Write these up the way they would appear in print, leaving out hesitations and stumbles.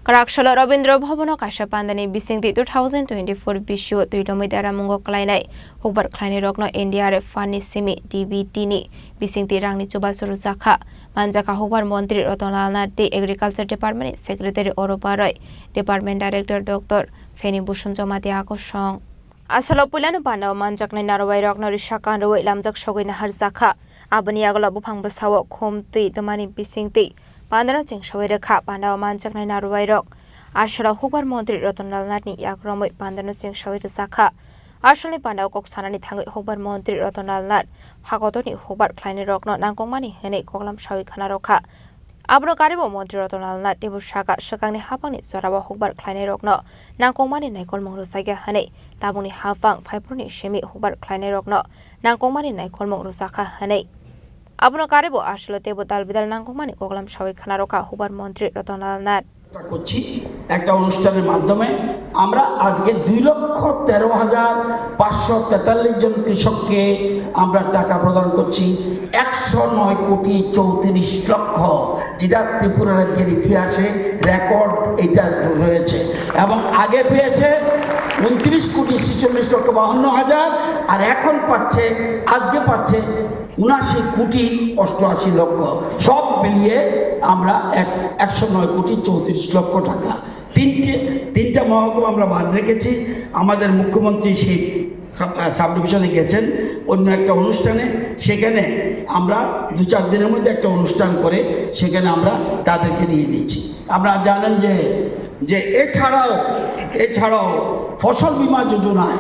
Karakshalo Rabindra Bhavano Kashapandani Bisingti 2024 Bishu Tuidomidara Mungo Klainai Hubar Kleine Rokno NDR Fani Simi DBT ni Bisingti Rangni Chuba Suruzaka Manjaka Hubar Montri Rotonalna the Agriculture Department Secretary Oroparoy Department Director Dr. Feni Bushun Jomati Akosong Asalo Pulano Panda Manjakna Narawai Rokno Rishakan Roy Lamjak Shogina Harzaka Abani Agala Bupang Basawa Komti the Mani Bisingti Pandara Ching Shawiraka Panda Manjakna Narawai Rok Ashala Hubar Montri Rotonalni Yakromo Pandano Ching Shawiraka Ashali Panda Koksanani Tango Hubar Montri Rotonalnat Hakotoni Hubar Kleine Rokno Nangomani Hene Koklam Shawi Kanaroka Abro Karibo Montri Rotonalnat Debushaka Shakani Hapani Soraba Hubar Kleine Rokno Nangomani Naikol Mongrosaga Hane Tabuni Hafang Fibroni Shemi Hubar Kleine Rokno Nangomani Naikol Mongrosaka Hane Abno Karibo Ashlo Tebo Talbidal Nangomani Koklam Shawi Kanaroka Hubar Montri Rotonalnat করছি একটা অনুষ্ঠানের মাধ্যমে আমরা আজকে 2,13,543 জন কৃষককে আমরা টাকা প্রদান করছি 109,34,00,000 যেটা ত্রিপুরা রাজ্যের ইতিহাসে রেকর্ড এটা রয়েছে এবং আগে পেয়েছে 29,46,52,000 আর এখন পাচ্ছে আজকে পাচ্ছে 79,88,00,000 সব মিলিয়ে আমরা 109,34,00,000 টাকা তিনটা মহকুমা আমরা বাদ রেখেছি আমাদের মুখ্যমন্ত্রী সেই সাব ডিভিশনে গেছেন অন্য একটা অনুষ্ঠানে সেখানে আমরা 2-4 দিনের মধ্যে একটা অনুষ্ঠান করে সেখানে আমরা তাদেরকে দিয়ে দিচ্ছি আপনারা জানেন যে এছাড়াও ফসল বীমা যোজনায়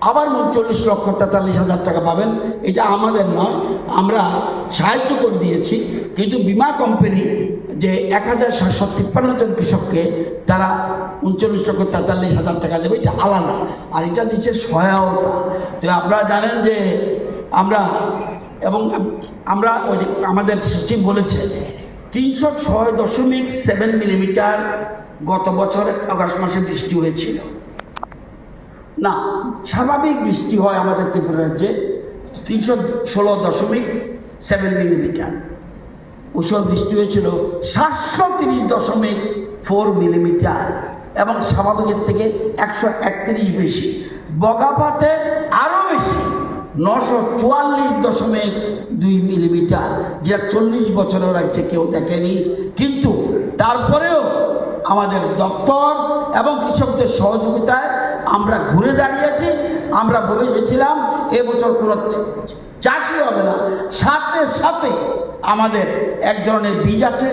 আবার 39,43,000 টাকা পাবেন এটা আমাদের নয় আমরা সাহায্য করে দিয়েছি কিন্তু বীমা কোম্পানি যে 1,753 জন কৃষককে তারা 39,43,000 টাকা দেবে এটা আলাদা আর এটা দিচ্ছে সহায়তা তো আপনারা জানেন যে আমরা ওই আমাদের সচিব বলেছে 306.7 মিলিমিটার গত বছর আগস্ট মাসে বৃষ্টি হয়েছিল না স্বাভাবিক বৃষ্টি হয় আমাদের ত্রিপুরা রাজ্যে 316.7 মিলিমিটার ওইসব বৃষ্টি হয়েছিল 730.4 মিলিমিটার এবং স্বাভাবিকের থেকে 131 বেশি বগাপাতে আরও বেশি 944.2 মিলিমিটার যা 40 বছরের রাজ্যে কেউ দেখেনি কিন্তু তারপরেও আমাদের দপ্তর এবং কৃষকদের সহযোগিতায় আমরা ঘুরে দাঁড়িয়েছি আমরা ভেবেছিলাম এবছর কোনো চাষই হবে না সাথে সাথে আমাদের এক ধরনের বীজ আছে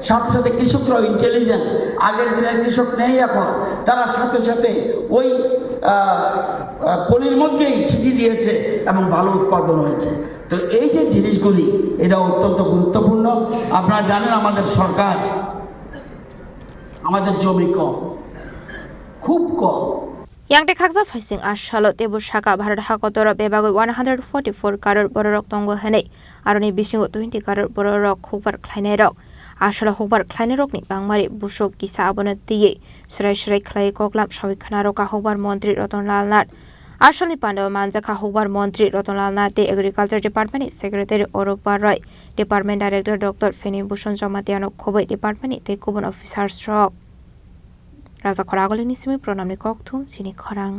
সাথে সাথে কৃষকরাও ইন্টেলিজেন্ট আগের দিনের কৃষক নেই এখন তারা সাথে সাথে ওই পলির মধ্যেই ছিটি দিয়েছে এবং ভালো উৎপাদন হয়েছে তো এই যে জিনিসগুলি এটা অত্যন্ত গুরুত্বপূর্ণ আপনারা জানেন আমাদের সরকার আমাদের জমি কম খুব কম Yang dekakza facing ashalo tebu shaka bharat hakotoro bebago 144 crore bororok tongo hane aroni bisingo 20 crore bororok hubar kleine rok ashalo hubar kleine rok ni bangmari bushok kisa abona tiye srai khlai koklam shawi khana roka hubar montri Rotonlal Nat ashali Pandava manjaka hubar montri Rotonlal Nat the Agriculture Department Secretary Oropa Roy Department Director Dr. Feni Bushun Jomatiano Khoboi Department the Kubon Officers Rock Raza Koragoli nisimi pronamni koktum chini khorang